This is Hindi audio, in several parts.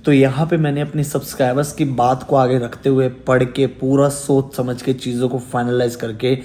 तो यहाँ पे मैंने अपनी सब्सक्राइबर्स की बात को आगे रखते हुए पढ़ के पूरा सोच समझ के चीज़ों को फाइनलाइज करके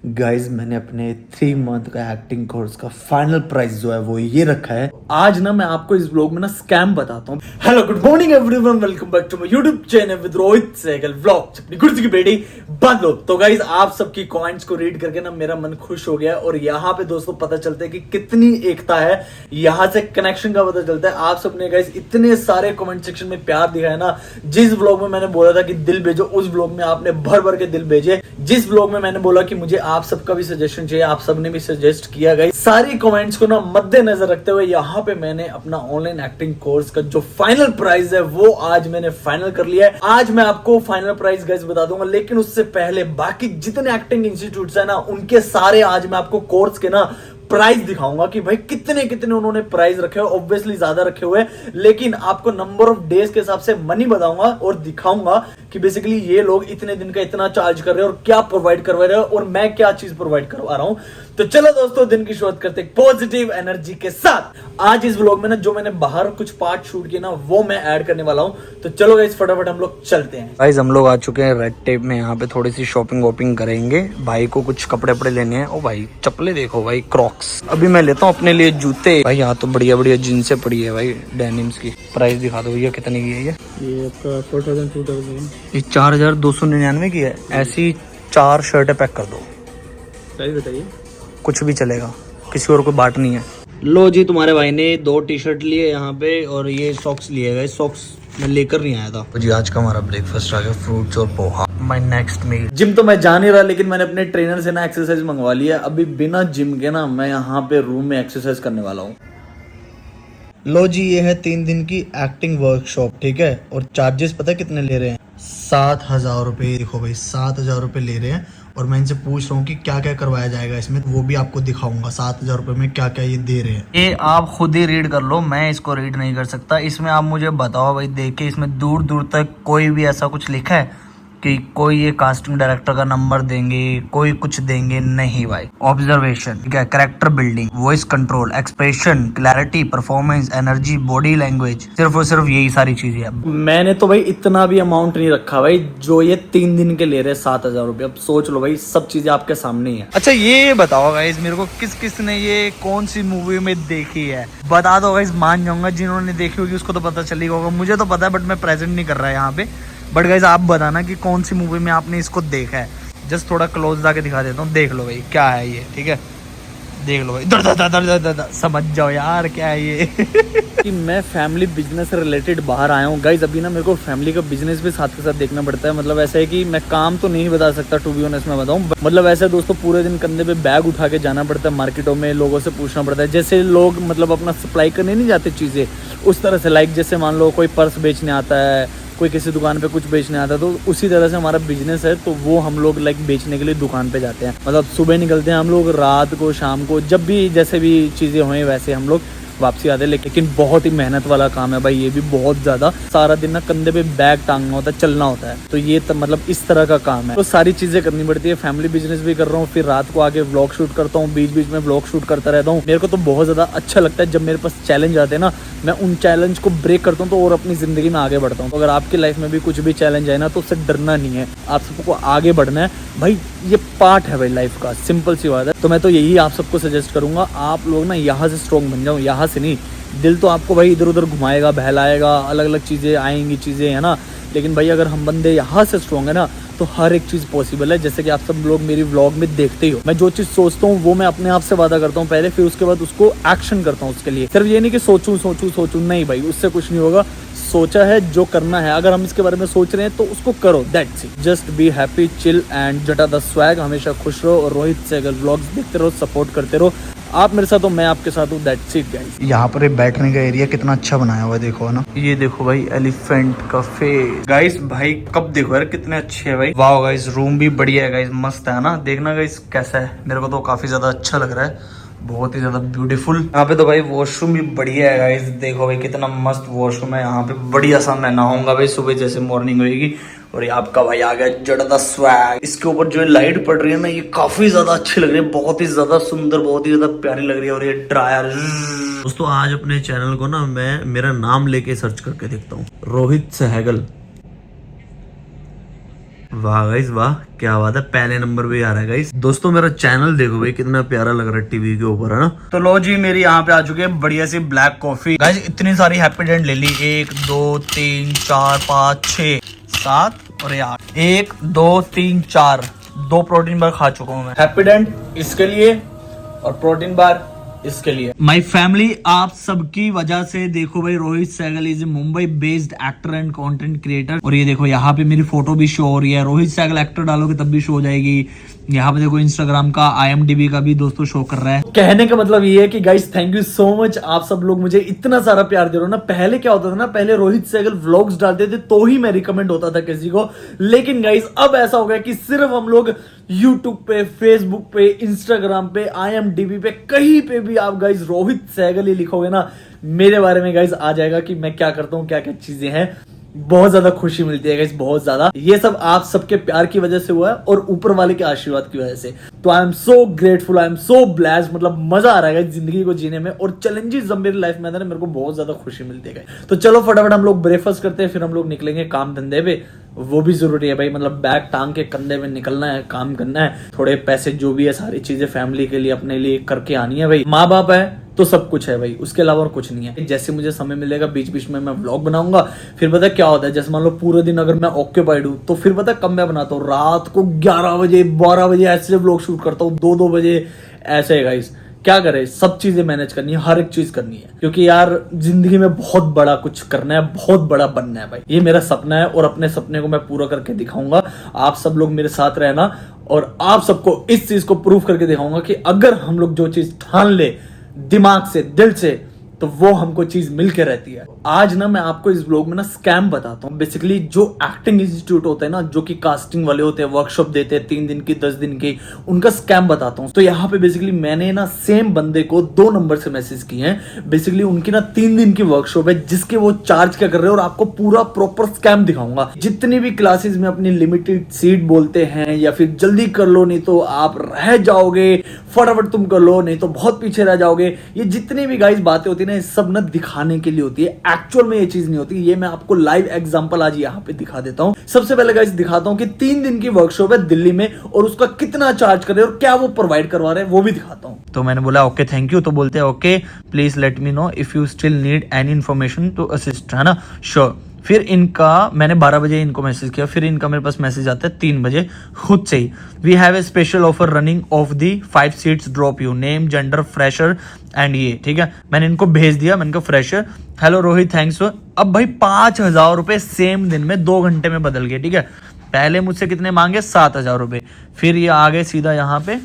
गाइज मैंने अपने 3 मंथ का एक्टिंग कोर्स का फाइनल प्राइस जो है वो ये रखा है। आज ना मैं आपको इस ब्लॉग में ना स्कैम बताता हूँ। Hello good morning everyone, welcome back to my YouTube channel with Rohit Sehgal vlogs. अपनी गुर्जी की बेटी बंद लो। तो गाइज आप सबकी कमेंट्स को रीड करके ना मेरा मन खुश हो गया और यहाँ पे दोस्तों पता चलता है कि कितनी एकता है, यहाँ से कनेक्शन का पता चलता है। आप सबने गाइज इतने सारे कमेंट सेक्शन में प्यार दिखाया ना। जिस ब्लॉग में मैंने बोला था कि दिल भेजो, उस ब्लॉग में आपने भर भर के दिल भेजे। जिस ब्लॉग में मैंने बोला कि मुझे आप सबका भी सजेशन चाहिए, आप सबने भी सजेस्ट किया। गाइस सारी कमेंट्स को ना मद्देनजर रखते हुए यहाँ पे मैंने अपना ऑनलाइन एक्टिंग कोर्स का जो फाइनल प्राइस है वो आज मैंने फाइनल कर लिया है। आज मैं आपको फाइनल प्राइस गाइस बता दूंगा, लेकिन उससे पहले बाकी जितने एक्टिंग इंस्टीट्यूट्स है ना उनके सारे आज मैं आपको कोर्स के ना प्राइस दिखाऊंगा कि भाई कितने कितने उन्होंने प्राइस रखे हुए। ऑब्वियसली ज्यादा रखे हुए, लेकिन आपको नंबर ऑफ डेज के हिसाब से मनी बताऊंगा और दिखाऊंगा कि बेसिकली ये लोग इतने दिन का इतना चार्ज कर रहे हैं और क्या प्रोवाइड करवा रहे हैं और मैं क्या चीज प्रोवाइड करवा रहा हूं। तो चलो दोस्तों दिन की शुरुआत करते हैं पॉजिटिव एनर्जी के साथ। आज इस व्लॉग में ना जो मैंने बाहर कुछ पार्ट शूट किए ना वो मैं ऐड करने वाला हूं। तो चलो गाइस फटाफट हम लोग चलते हैं। गाइस हम लोग आ चुके हैं रेड टेप में, यहाँ पे थोड़ी सी शॉपिंग वॉपिंग करेंगे। भाई को कुछ कपड़े वपड़े लेने हैं। ओ भाई चप्पलें देखो भाई, क्रॉक्स। अभी मैं लेता हूँ अपने लिए जूते। भाई यहाँ तो बढ़िया बढ़िया जींसें पड़ी है भाई, डेनिम्स की। प्राइस दिखा दो भैया कितने की है ये आपका 4000 ये 4299 की है। ऐसी 4 शर्टें पैक कर दो। प्राइस बताइए। कुछ भी चलेगा, किसी और को बांट नहीं है। लो जी तुम्हारे भाई ने 2 टी-शर्ट लिए यहाँ पे और ये सॉक्स लिए गए। सॉक्स मैं लेकर नहीं आया था जी। आज का हमारा ब्रेकफास्ट आ गया, फ्रूट्स और poha. My next meal. Gym तो मैं जा नहीं रहा, लेकिन मैंने अपने ट्रेनर से ना एक्सरसाइज मंगवा लिया। अभी बिना जिम के ना मैं यहाँ पे रूम में एक्सरसाइज करने वाला हूँ। लो जी ये है 3 दिन की एक्टिंग वर्कशॉप, ठीक है। और चार्जेस पता है कितने ले रहे हैं? 7000 रुपये। देखो भाई 7000 रुपये ले रहे हैं और मैं इनसे पूछ रहा हूँ कि क्या क्या करवाया जाएगा इसमें, वो भी आपको दिखाऊंगा 7000 रुपये में क्या क्या ये दे रहे हैं। ये आप खुद ही रीड कर लो, मैं इसको रीड नहीं कर सकता। इसमें आप मुझे बताओ भाई, देख के इसमें दूर दूर तक कोई भी ऐसा कुछ लिखा है कि कोई ये कास्टिंग डायरेक्टर का नंबर देंगे, कोई कुछ देंगे? नहीं भाई। ऑब्जर्वेशन, ठीक है, character building, voice control, expression, clarity, performance, energy, body language, सिर्फ और सिर्फ यही सारी चीजें है। मैंने तो भाई इतना भी अमाउंट नहीं रखा भाई, जो ये 3 दिन के ले रहे 7000 रुपये। अब सोच लो भाई, सब चीजें आपके सामने ही है। अच्छा ये बताओ गाइस मेरे को, किस किस ने ये कौन सी मूवी में देखी है? बता दो गाइस, मान जाऊंगा। जिन्होंने देखी होगी उसको तो पता चलेगा होगा, मुझे तो पता है बट मैं प्रेजेंट नहीं कर रहा है यहाँ पे। बट गाइस आप बताना कि कौन सी मूवी में आपने इसको देखा है। जस्ट थोड़ा क्लोज जाके दिखा देता हूँ, देख लो भाई क्या है ये, ठीक है। देख लो भाई, दर समझ जाओ यार क्या है ये। कि मैं फैमिली बिजनेस से रिलेटेड बाहर आया हूँ गाइस। अभी ना मेरे को फैमिली का बिजनेस भी साथ के साथ देखना पड़ता है। मतलब ऐसा है कि मैं काम तो नहीं बता सकता, टू बी ऑनेस्ट मैं बताऊँ। मतलब ऐसे दोस्तों पूरे दिन कंधे पे बैग उठा के जाना पड़ता है मार्केटों में, लोगों से पूछना पड़ता है। जैसे लोग मतलब अपना सप्लाई करने नहीं जाते चीज़ें, उस तरह से। लाइक जैसे मान लो कोई पर्स बेचने आता है, कोई किसी दुकान पे कुछ बेचने आता है, तो उसी तरह से हमारा बिजनेस है। तो वो हम लोग लाइक बेचने के लिए दुकान पे जाते हैं। मतलब सुबह निकलते हैं हम लोग, रात को शाम को जब भी जैसे भी चीज़ें हुए वैसे हम लोग वापसी आते हैं। लेकिन बहुत ही मेहनत वाला काम है भाई ये भी, बहुत ज़्यादा। सारा दिन ना कंधे पे बैग टांगना होता है, चलना होता है। तो ये मतलब इस तरह का काम है, तो सारी चीज़ें करनी पड़ती है। फैमिली बिजनेस भी कर रहा हूँ, फिर रात को आके व्लॉग शूट करता हूँ, बीच बीच में व्लॉग शूट करता रहता हूँ। मेरे को तो बहुत ज़्यादा अच्छा लगता है जब मेरे पास चैलेंज आते हैं ना, मैं उन चैलेंज को ब्रेक करता हूँ तो और अपनी ज़िंदगी में आगे बढ़ता हूँ। तो अगर आपकी लाइफ में भी कुछ भी चैलेंज आए ना तो उससे डरना नहीं है, आप सबको आगे बढ़ना है भाई। ये पार्ट है भाई लाइफ का, सिंपल सी बात है। तो मैं तो यही आप सबको सजेस्ट करूँगा, आप लोग ना यहाँ से स्ट्रॉन्ग बन जाओ, यहाँ से नहीं। दिल तो आपको भाई इधर उधर घुमाएगा, बहलाएगा, अलग अलग चीज़ें आएंगी, चीज़ें है ना। लेकिन भाई अगर हम बंदे यहाँ से स्ट्रॉन्ग है ना तो हर एक चीज़ पॉसिबल है। जैसे कि आप सब लोग मेरी व्लॉग में देखते ही हो, मैं जो चीज़ सोचता हूँ वो मैं अपने आप से वादा करता हूँ पहले, फिर उसके बाद उसको एक्शन करता हूँ उसके लिए। सिर्फ ये नहीं कि सोचूं सोचूं सोचूं, नहीं भाई उससे कुछ नहीं होगा। सोचा है जो करना है, अगर हम इसके बारे में सोच रहे हैं तो उसको करो, that's it. Just be happy, chill and जटा द स्वैग। हमेशा खुश रहो और रोहित सहगल व्लॉग्स देखते रहो, सपोर्ट करते रहो। आप मेरे साथ हो, मैं आपके साथ हूँ, दैट्स इट गाइस। यहाँ पर बैठने का एरिया कितना अच्छा बनाया हुआ है, देखो ना। ये देखो भाई एलिफेंट कैफे गाइस, भाई कब देखो यार कितने अच्छे है भाई। वाह गाइस रूम भी बढ़िया है गाइस, मस्त है ना। देखना गाइस कैसा है, मेरे को तो काफी ज्यादा अच्छा लग रहा है, बहुत ही ज्यादा ब्यूटीफुल। यहाँ पे तो भाई वॉशरूम भी बढ़िया है गाइस, देखो भाई कितना मस्त वॉशरूम है यहाँ पे। बढ़िया सा मैं नहाऊंगा भाई सुबह जैसे मॉर्निंग होगी, और ये आपका भाई आ गया जड़ा स्वैग। इसके ऊपर जो लाइट पड़ रही है ना, ये काफी ज्यादा अच्छी लग रही है, बहुत ही ज्यादा सुंदर, बहुत ही ज्यादा प्यारी लग रही है। और ये ड्रायर। दोस्तों आज अपने चैनल को ना मैं मेरा नाम लेके सर्च करके देखता हूँ, रोहित सहगल। वाह गाइस वाह, क्या बात है, पहले नंबर पे आ रहा है गाइस। दोस्तों मेरा चैनल देखो भाई कितना प्यारा लग रहा है टीवी के ऊपर, है ना। तो लो जी, मेरी यहाँ पे आ चुके हैं बढ़िया सी ब्लैक कॉफी। गाइस इतनी सारी हैप्पीडेंट ले ली, 1 2 3 4 5 6 7 और 8, 1 2 3 4, 2 प्रोटीन बार खा चुका हूँ मैं। हैप्पीडेंट इसके लिए और प्रोटीन बार इसके लिए। माय फैमिली, आप सबकी वजह से देखो भाई, Rohit Sehgal is a Mumbai based actor and content creator. और ये देखो यहाँ पे मेरी फोटो भी शो हो रही है, रोहित सहगल एक्टर डालोगे तब भी शो हो जाएगी। यहाँ पे देखो इंस्टाग्राम का IMDb का भी दोस्तों शो कर रहा है। कहने का मतलब ये है कि guys thank you so much, आप सब लोग मुझे इतना सारा प्यार दे रहे हो ना। पहले क्या होता था ना, पहले रोहित सहगल व्लॉग्स डालते थे तो ही मैं रिकमेंड होता था किसी को, लेकिन गाइस अब ऐसा हो गया कि सिर्फ हम लोग यूट्यूब पे, फेसबुक पे, इंस्टाग्राम पे, IMDb पे, कहीं पे भी आप गाइस रोहित सहगल ही लिखोगे ना, मेरे बारे में गाइस आ जाएगा कि मैं क्या करता हूँ, क्या क्या चीजें हैं। बहुत ज्यादा खुशी मिलती है गाइस, बहुत ज्यादा। ये सब आप सबके प्यार की वजह से हुआ है और ऊपर वाले के आशीर्वाद की वजह से। तो I am so grateful, I am so blessed. मतलब मजा आ रहा है गाइस जिंदगी को जीने में, और चैलेंजेस जब मेरी लाइफ में आते हैं मेरे को बहुत ज्यादा खुशी मिलती है गाइस। तो चलो फटाफट हम लोग ब्रेकफास्ट करते हैं, फिर हम लोग निकलेंगे काम धंधे पे। वो भी जरूरी है भाई, मतलब बैग टांग के कंधे में निकलना है, काम करना है, थोड़े पैसे जो भी है सारी चीजें फैमिली के लिए, अपने लिए करके आनी है भाई। माँ बाप है तो सब कुछ है भाई, उसके अलावा और कुछ नहीं है। जैसे मुझे समय मिलेगा बीच बीच में मैं व्लॉग बनाऊंगा। फिर पता क्या होता है, जैसे मान लो पूरे दिन अगर मैं ऑक्यूपाइड हूँ तो फिर पता कब मैं बनाता हूँ, रात को 11 बजे 12 बजे ऐसे व्लॉग शूट करता हूँ, 2 बजे ऐसे है गाइस। क्या करे, सब चीजें मैनेज करनी है, हर एक चीज करनी है, क्योंकि यार जिंदगी में बहुत बड़ा कुछ करना है, बहुत बड़ा बनना है भाई। ये मेरा सपना है और अपने सपने को मैं पूरा करके दिखाऊंगा। आप सब लोग मेरे साथ रहना और आप सबको इस चीज को प्रूव करके दिखाऊंगा कि अगर हम लोग जो चीज ठान ले दिमाग से, दिल से, तो वो हमको चीज मिल के रहती है। आज ना मैं आपको इस ब्लॉग में ना स्कैम बताता हूँ। बेसिकली जो एक्टिंग इंस्टीट्यूट होते हैं ना, जो कि कास्टिंग वाले होते हैं, वर्कशॉप देते हैं 3 दिन की 10 दिन की, उनका स्कैम बताता हूँ। तो यहाँ पे बेसिकली मैंने ना सेम बंदे को 2 नंबर से मैसेज किए हैं। बेसिकली उनकी ना 3 दिन की वर्कशॉप है जिसके वो चार्ज क्या कर रहे हैं, और आपको पूरा प्रॉपर स्कैम दिखाऊंगा। जितनी भी क्लासेस में अपनी लिमिटेड सीट बोलते हैं, या फिर जल्दी कर लो नहीं तो आप रह जाओगे, फटाफट तुम कर लो नहीं तो बहुत पीछे रह जाओगे, ये जितनी भी गाइस बातें होती है ना, सब ना दिखाने के लिए होती है। एक्चुअल में ये चीज नहीं होती। ये मैं आपको लाइव एग्जांपल आज यहाँ पे दिखा देता हूँ। सबसे पहले गाइस दिखाता हूँ कि 3 दिन की वर्कशॉप है दिल्ली में, और उसका कितना चार्ज कर रहे हैं और क्या वो प्रोवाइड करवा रहे हैं, वो भी दिखाता हूँ। तो मैंने बोला ओके थैंक यू, तो बोलते हैं okay please let me know if you still need any information to assist, है ना, श्योर। फिर इनका मैंने 12 बजे इनको मैसेज किया, फिर इनका मेरे पास मैसेज आता है 3 बजे खुद से ही, we have a special offer running of the 5 seats drop you, name gender fresher and ये, ठीक है। मैंने इनको भेज दिया, मैंने कहा फ्रेशर, हेलो रोहित थैंक्स। अब भाई 5,000 रुपए सेम दिन में 2 घंटे में बदल गए, ठीक है। पहले मुझसे कितने मांगे, 7,000 रुपए, फिर ये आ गए सीधा यहाँ पे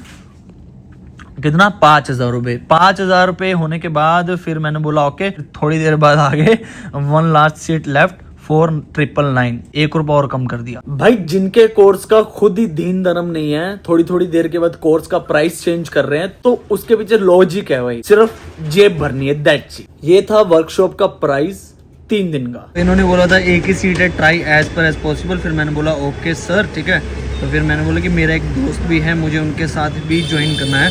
कितना, 5,000 रुपए। 5,000 रुपए होने के बाद फिर मैंने बोला ओके, थोड़ी देर बाद आ गए 1 लास्ट सीट लेफ्ट 4,999, 1 रुपया और कम कर दिया। भाई जिनके कोर्स का खुद ही दीन धर्म नहीं है, थोड़ी थोड़ी देर के बाद कोर्स का प्राइस चेंज कर रहे हैं, तो उसके पीछे लॉजिक है भाई, सिर्फ जेब भरनी है, दैट्स इट। ये था वर्कशॉप का प्राइस 3 दिन का। इन्होंने बोला था एक ही सीट है, try as far as possible. फिर मैंने बोला ओके सर, ठीक है। तो फिर मैंने बोला कि मेरा एक दोस्त भी है, मुझे उनके साथ भी ज्वाइन करना है,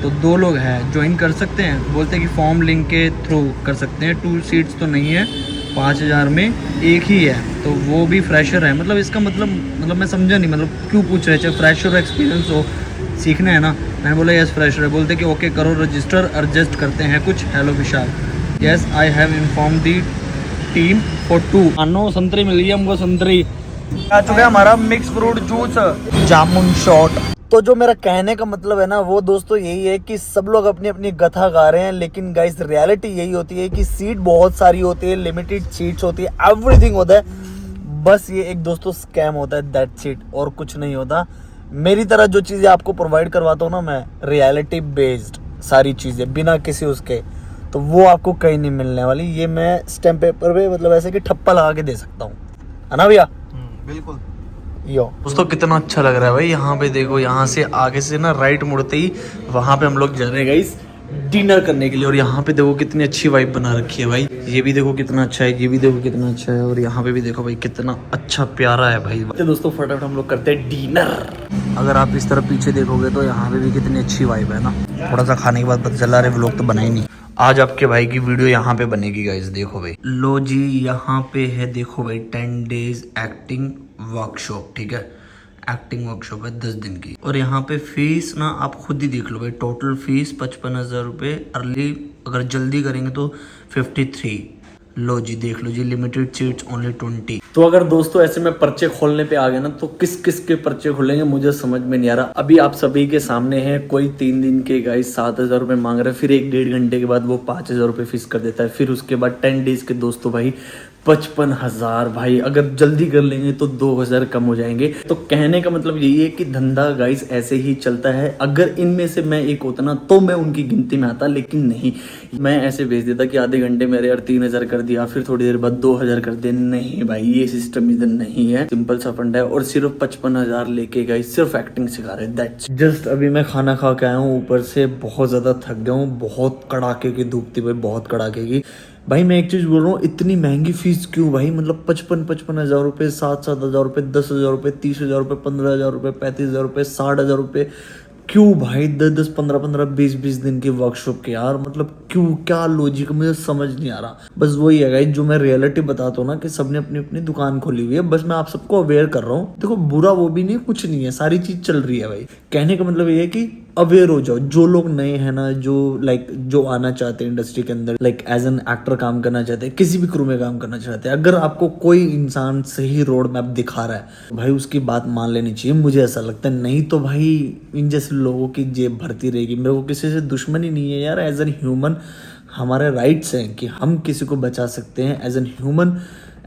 तो 2 लोग हैं, ज्वाइन कर सकते हैं। बोलते हैं कि फॉर्म लिंक के थ्रू कर सकते हैं, 2 सीट्स तो नहीं है, 5,000 में एक ही है, तो वो भी फ्रेशर है। मतलब इसका मतलब मैं समझा नहीं, मतलब क्यों पूछ रहे, चाहे फ्रेशर एक्सपीरियंस हो, सीखना है ना। मैंने बोला यस फ्रेशर है। बोलते कि ओके करो रजिस्टर, एडजस्ट करते हैं कुछ। Hello Vishal, yes I have inform the team for 2। अनो संतरी मिल गई हमको, संतरी आ चुका है हमारा मिक्स फ्रूट जूस, जामुन शॉट। तो जो मेरा कहने का मतलब है ना वो दोस्तों यही है कि सब लोग अपनी अपनी गथा गा रहे हैं, लेकिन गाइस रियलिटी यही होती है कि सीट बहुत सारी होती है, लिमिटेड सीट्स होती है, एवरीथिंग होता है। बस ये एक दोस्तों स्कैम होता है, दैट्स इट, और कुछ नहीं होता। मेरी तरह जो चीजें आपको प्रोवाइड करवाता हूँ ना मैं, रियलिटी बेस्ड सारी चीजें, बिना किसी उसके, तो वो आपको कहीं नहीं मिलने वाली। ये मैं स्टैम्प पेपर पे मतलब ऐसे कि ठप्पा लगा के दे सकता हूँ, है ना भैया? बिल्कुल। यो दोस्तों कितना अच्छा लग रहा है भाई। यहाँ पे देखो, यहाँ से आगे से ना राइट मुड़ते ही वहां पे हम लोग जा रहे हैं गाइस डिनर करने के लिए। और यहाँ पे देखो कितनी अच्छी वाइब बना रखी है भाई। ये भी देखो कितना अच्छा है, ये भी देखो कितना अच्छा है, और यहाँ पे भी देखो भाई कितना अच्छा प्यारा है भाई। तो दोस्तों फटाफट हम लोग करते हैं डिनर। अगर आप इस तरफ पीछे देखोगे तो यहाँ पे भी कितनी अच्छी वाइब है ना। थोड़ा सा खाने के बाद पता चला, अरे व्लॉग तो बना ही नहीं। आज आपके भाई की वीडियो यहाँ पे बनेगी गाइस, देखो भाई। लो जी यहाँ पे है देखो भाई 10 डेज एक्टिंग वर्कशॉप, ठीक है। एक्टिंग वर्कशॉप है 10 दिन की। और यहाँ पे फीस ना आप खुद ही देख लो भाई। टोटल फीस 55,000 रुपये। अर्ली अगर जल्दी करेंगे तो 53। लो जी देख लो जी, लिमिटेड सीट्स ओनली 20। तो अगर दोस्तों ऐसे में पर्चे खोलने पे आ गए ना, तो किस किस के पर्चे खुलेंगे मुझे समझ में नहीं आ रहा। अभी आप सभी के सामने है, कोई 3 दिन के गाइस 7,000 रुपये मांग रहा है, फिर 1-1.5 घंटे के बाद वो 5,000 रुपये फीस कर देता है, फिर उसके बाद 10 डेज के दोस्तों भाई 55,000 भाई। अगर जल्दी कर लेंगे तो 2,000 कम हो जाएंगे। तो कहने का मतलब यही है कि धंधा गाइस ऐसे ही चलता है। अगर इनमें से मैं एक होता ना तो मैं उनकी गिनती में आता, लेकिन नहीं, मैं ऐसे भेज देता कि आधे घंटे मेरे यार 3,000 कर दिया, फिर थोड़ी देर बाद 2,000 कर दे। नहीं भाई, ये सिस्टम इधर नहीं है। सिंपल सा फंड है। और सिर्फ 55,000 लेके गाइस सिर्फ एक्टिंग सिखा रहे। That's just. अभी मैं खाना खा के आया हूँ, ऊपर से बहुत ज्यादा थक गया हूँ। बहुत कड़ाके की धूप थी भाई, बहुत कड़ाके की। भाई मैं एक चीज बोल रहा हूँ, इतनी महंगी फीस क्यों भाई? मतलब 55,000 रुपये, 7,000 रुपये, 10,000 रुपये, 30,000 रुपये, 15,000 रुपये, 35,000 रुपये, 60,000 रुपये। क्यों भाई 10-10, 15-15, 20-20 दिन की वर्कशॉप के यार? मतलब क्यों, क्या लॉजिक, मुझे समझ नहीं आ रहा। बस वही है गाइस जो मैं रियलिटी बताता हूँ ना, कि सबने अपनी अपनी दुकान खोली हुई है। बस मैं आप सबको अवेयर कर रहा हूँ। देखो बुरा वो भी नहीं, कुछ नहीं है, सारी चीज चल रही है भाई। कहने का मतलब ये है कि अवेयर हो जाओ। जो लोग नए हैं ना, जो जो आना चाहते हैं इंडस्ट्री के अंदर, एज एन एक्टर काम करना चाहते हैं, किसी भी क्रू में काम करना चाहते हैं, अगर आपको कोई इंसान सही रोड मैप दिखा रहा है भाई, उसकी बात मान लेनी चाहिए, मुझे ऐसा लगता है। नहीं तो भाई इन जैसे लोगों की जेब भरती रहेगी। मेरे को किसी से दुश्मनी नहीं है यार। एज एन ह्यूमन हमारे राइट्स हैं कि हम किसी को बचा सकते हैं। As an human,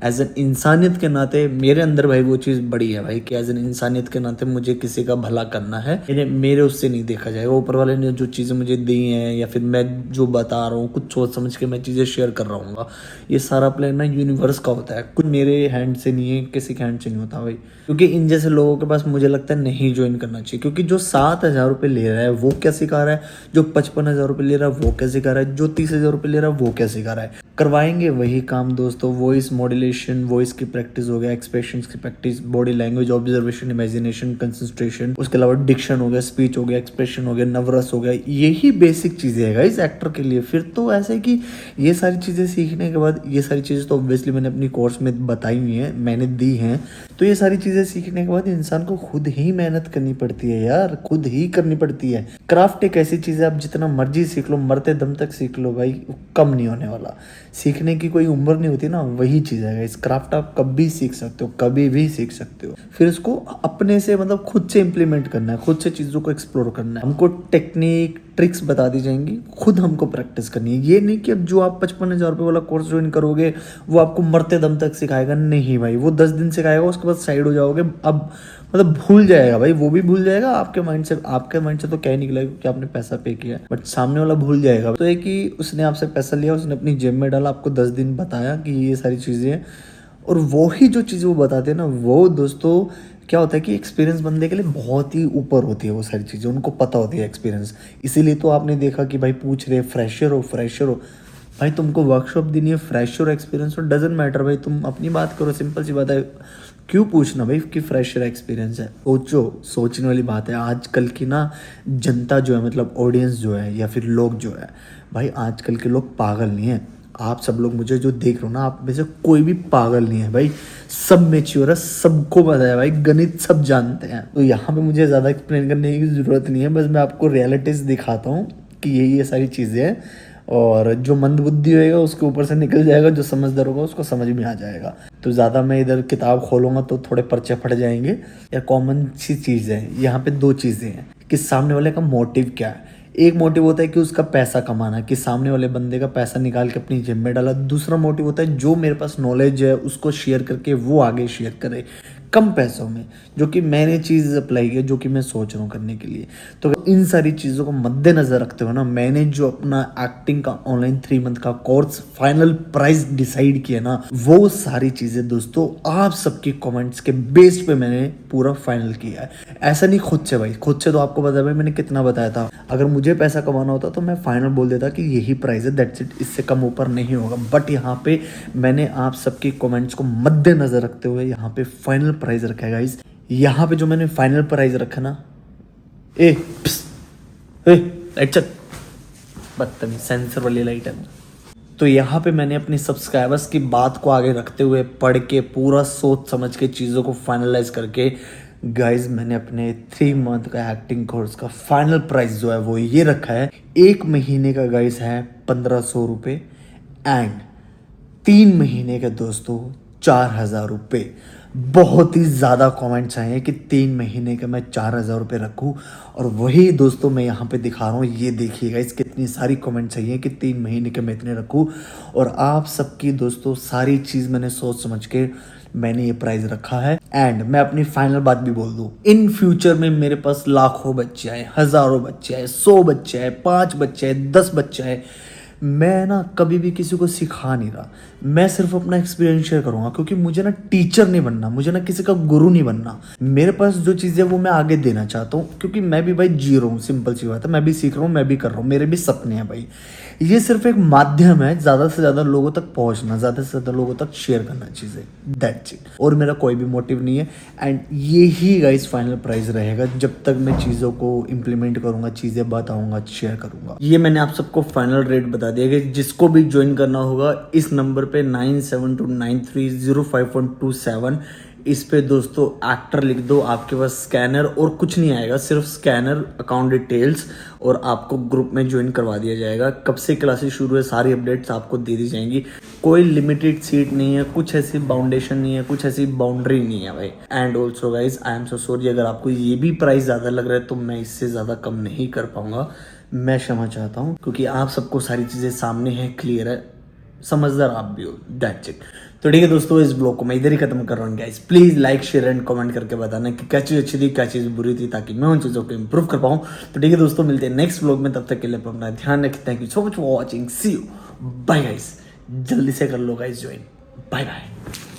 as an इंसानियत के नाते मेरे अंदर भाई वो चीज़ बड़ी है भाई, कि एज एन इंसानियत के नाते मुझे किसी का भला करना है। मेरे उससे नहीं देखा जाएगा। ऊपर वाले ने जो चीज़ें मुझे दी हैं, या फिर मैं जो बता रहा हूँ, कुछ सोच समझ के मैं चीज़ें शेयर कर रहा हूँ, ये सारा प्लान ना यूनिवर्स का होता है। कुछ मेरे हैंड से नहीं है, किसी के हैंड से नहीं होता भाई। क्योंकि इन जैसे लोगों के पास मुझे लगता है नहीं ज्वाइन करना चाहिए। क्योंकि जो 7,000 रुपये ले रहा है वो क्या सिखा रहा है, जो 55,000 रुपये ले रहा है वो क्या सिखा रहा है, जो 30,000 रुपये ले रहा है वो क्या सिखा रहा है। करवाएंगे वही काम दोस्तों। वॉइस मॉड्यूलेशन, वॉइस की प्रैक्टिस हो गया, एक्सप्रेशंस की practice, body language observation, imagination, concentration, उसके अलावा डिक्शन हो गया, स्पीच हो गया, एक्सप्रेशन हो गया, नर्वस हो गया। यही बेसिक चीज़ें है गाइस एक्टर के लिए। फिर तो ऐसे कि ये सारी चीज़ें सीखने के बाद, ये सारी चीज़ें तो ऑब्वियसली मैंने अपनी कोर्स में बताई हुई हैं, मैंने दी हैं। तो ये सारी चीज़ें सीखने के बाद इंसान को खुद ही मेहनत करनी पड़ती है यार, खुद ही करनी पड़ती है। क्राफ्ट एक ऐसी चीज़ है, आप जितना मर्जी सीख लो, मरते दम तक सीख लो भाई, कम नहीं होने वाला। सीखने की कोई उम्र नहीं होती ना, वही चीज़ है इस क्राफ्ट। आप कभी सीख सकते हो, कभी भी सीख सकते हो। फिर इसको अपने से मतलब खुद से इम्प्लीमेंट करना है, खुद से चीज़ों को एक्सप्लोर करना है। हमको टेक्निक ट्रिक्स बता दी जाएंगी, खुद हमको प्रैक्टिस करनी है। ये नहीं कि अब जो आप 55,000 रुपये वाला कोर्स ज्वाइन करोगे वो आपको मरते दम तक सिखाएगा। नहीं भाई, वो 10 दिन सिखाएगा, उसके बाद साइड हो जाओगे। अब मतलब भूल जाएगा भाई, वो भी भूल जाएगा। आपके माइंड से तो क्या ही निकलेगा कि आपने पैसा पे किया, बट सामने वाला भूल जाएगा। तो एक कि उसने आपसे पैसा लिया, उसने अपनी जेब में डाला, आपको 10 दिन बताया कि ये सारी चीज़ें हैं, और वो ही जो चीज़ें वो बताते हैं ना, वो दोस्तों क्या होता है कि एक्सपीरियंस बंदे के लिए बहुत ही ऊपर होती है वो सारी चीज़ें, उनको पता होती है एक्सपीरियंस। इसीलिए तो आपने देखा कि भाई पूछ रहे फ्रेशर हो भाई, तुमको वर्कशॉप देनी है, फ्रेशर एक्सपीरियंस हो, डजेंट मैटर भाई, तुम अपनी बात करो। सिंपल सी बात है, क्यों पूछना भाई कि फ्रेशर एक्सपीरियंस है? सोचने वाली बात है। आजकल की ना जनता जो है, मतलब ऑडियंस जो है, या फिर लोग जो है भाई, आजकल के लोग पागल नहीं है। आप सब लोग मुझे जो देख रहे हो ना, आप में से कोई भी पागल नहीं है भाई, सब मैच्योर है, सबको पता है भाई, गणित सब जानते हैं। तो यहाँ पे मुझे ज़्यादा एक्सप्लेन करने की ज़रूरत नहीं है, बस मैं आपको रियलिटीज़ दिखाता हूँ कि ये सारी चीज़ें हैं। और जो मंदबुद्धि होएगा उसके ऊपर से निकल जाएगा, जो समझदार होगा उसको समझ में आ जाएगा। तो ज़्यादा मैं इधर किताब खोलूँगा तो थोड़े पर्चे फट जाएंगे। या कॉमन सी चीज़ है यहाँ पे, 2 चीज़ें हैं कि सामने वाले का मोटिव क्या है। एक मोटिव होता है कि उसका पैसा कमाना, कि सामने वाले बंदे का पैसा निकाल के अपनी जेब में डाला। दूसरा मोटिव होता है जो मेरे पास नॉलेज है उसको शेयर करके वो आगे शेयर करे। कम पैसों में, जो कि मैंने चीज़ अप्लाई की, जो कि मैं सोच रहा हूँ करने के लिए। तो इन सारी चीज़ों को मद्देनज़र रखते हुए ना, मैंने जो अपना एक्टिंग का ऑनलाइन 3 मंथ का कोर्स फाइनल प्राइस डिसाइड किया ना, वो सारी चीज़ें दोस्तों आप सबके कमेंट्स के बेस पे मैंने पूरा फाइनल किया है। ऐसा नहीं खुद से भाई, खुद से तो आपको पता है भाई मैंने कितना बताया था। अगर मुझे पैसा कमाना होता तो मैं फाइनल बोल देता कि यही प्राइस है, दैट्स इट, इससे कम ऊपर नहीं होगा। बट यहाँ पे मैंने आप सबके कमेंट्स को मद्देनजर रखते हुए यहाँ पे फाइनल प्राइस रखा है गाइस। यहाँ पे जो मैंने फाइनल प्राइस रखा ना, लाइट चल, बदतमीज, सेंसर वाली लाइट है। तो यहाँ पे मैंने अपनी सब्सक्राइबर्स की बात को आगे रखते हुए, पढ़ के, पूरा सोच समझ के चीज़ों को फाइनलाइज करके गाइज मैंने अपने 3 मंथ का एक्टिंग कोर्स का फाइनल प्राइस जो है वो ये रखा है। 1 महीने का गाइज है 1500 रुपये एंड 3 महीने का दोस्तों 4000 रुपये। बहुत ही ज़्यादा कमेंट्स आए हैं कि 3 महीने का मैं 4000 रुपये रखूँ, और वही दोस्तों मैं यहाँ पे दिखा रहा हूँ। ये देखिएगा इस कितनी सारी कमेंट्स आई हैं कि 3 महीने के मैं इतने रखूँ, और आप सबकी दोस्तों सारी चीज़ मैंने सोच समझ के मैंने ये प्राइस रखा है। एंड मैं अपनी फाइनल बात भी बोल दूँ, इन फ्यूचर में मेरे पास लाखों बच्चे आए, हज़ारों बच्चे आए, 100 बच्चे आए, 5 बच्चे आए, 10 बच्चे आए, मैं ना कभी भी किसी को सिखा नहीं रहा, मैं सिर्फ अपना एक्सपीरियंस शेयर करूंगा। क्योंकि मुझे ना टीचर नहीं बनना, मुझे ना किसी का गुरु नहीं बनना। मेरे पास जो चीज़ें वो मैं आगे देना चाहता हूँ, क्योंकि मैं भी भाई जी रहा हूँ, सिंपल सी बात है, मैं भी सीख रहा हूँ, मैं भी कर रहा हूँ, मेरे भी सपने हैं भाई। ये सिर्फ एक माध्यम है ज़्यादा से ज़्यादा लोगों तक पहुँचना, ज़्यादा से ज़्यादा लोगों तक शेयर करना चीज़ें, दैट्स इट। और मेरा कोई भी मोटिव नहीं है। एंड ये ही गाइस फाइनल प्राइस रहेगा जब तक मैं चीज़ों को इम्प्लीमेंट करूँगा, चीज़ें बताऊँगा, शेयर करूँगा। ये मैंने आप सबको फाइनल रेट बता दिया कि जिसको भी ज्वाइन करना होगा इस नंबर पे 9729305127, इस पे दोस्तों एक्टर लिख दो, आपके पास स्कैनर और कुछ नहीं आएगा, सिर्फ स्कैनर, अकाउंट डिटेल्स, और आपको ग्रुप में ज्वाइन करवा दिया जाएगा। कब से क्लासेस शुरू है सारी अपडेट्स आपको दे दी जाएंगी। कोई लिमिटेड सीट नहीं है, कुछ ऐसी बाउंडेशन नहीं है, कुछ ऐसी बाउंड्री नहीं है भाई। And also guys I am so sorry, अगर आपको ये भी प्राइस ज़्यादा लग रहा है तो मैं इससे ज़्यादा कम नहीं कर पाऊंगा, मैं क्षमा चाहता हूँ। क्योंकि आप सबको सारी चीज़ें सामने हैं, क्लियर है, समझदार आप भी हो, दैट्स इट। तो ठीक है दोस्तों, इस ब्लॉग को मैं इधर ही खत्म कर रहा हूँ guys. Please like, share and comment करके बताना कि क्या चीज़ अच्छी थी, क्या चीज़ बुरी थी, ताकि मैं उन चीज़ों को इंप्रूव कर पाऊँ। तो ठीक है दोस्तों, मिलते हैं नेक्स्ट ब्लॉग में, तब तक के लिए अपना ध्यान रखें। Thank you so much for watching, see you, bye guys. जल्दी से कर लो गाइस ज्वाइन, बाय बाय।